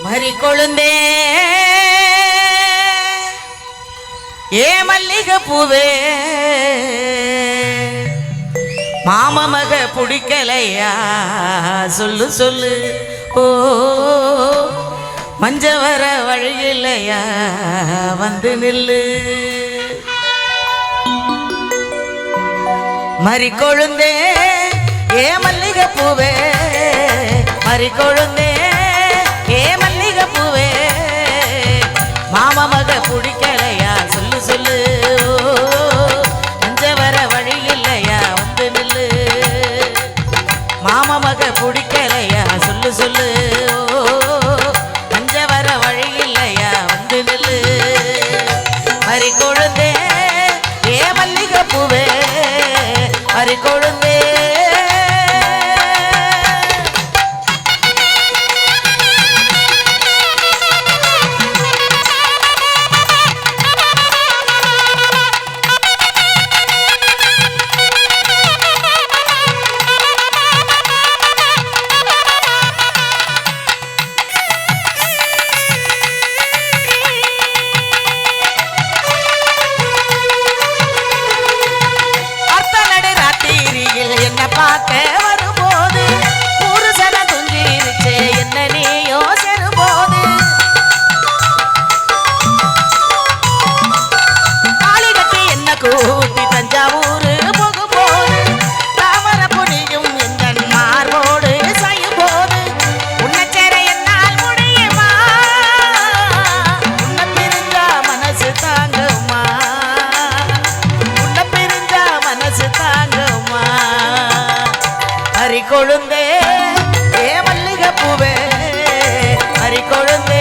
மறி கொழுந்தே ஏ மல்லிகை பூவே மாம மக பிடிக்கலையா சொல்லு சொல்லு ஓ மஞ்ச வர வழி இல்லையா வந்து நில்லு மறி கொழுந்தே ஏ மல்லிகை பூவே மறி கொழுந்தே ஏ மல்லிகை பூவே மாம மக பிடிக்கலையா சொல்லு சொல்லு மஞ்ச வர வழி இல்லையா வந்து நில்லு மாம மக பிடிக்கலையா சொல்லு சொல்லு மஞ்ச வர வழி இல்லையா வந்து நில்லு மறி கொழுந்தே ஏ மல்லிகை பூவே மறி கொழுந்தே பார்க்க வரும்போது புருஷன துஞ்சிருச்சே என்ன நீயோ செரும்போது தாலி கட்டி என்ன கூட்டி தஞ்சாவூர் போகும்போது தாமர புனியும் எந்த மார்போடு செய்யும் போது உன்னச்சேர என்னால் முடியுமா உன்ன பிரிஞ்சா மனசு தாங்குமா உன்ன பிரிஞ்சா மனசு தாங்குமா மறி கொழுந்தே ஏ மல்லிகை பூவே மறி கொழுந்தே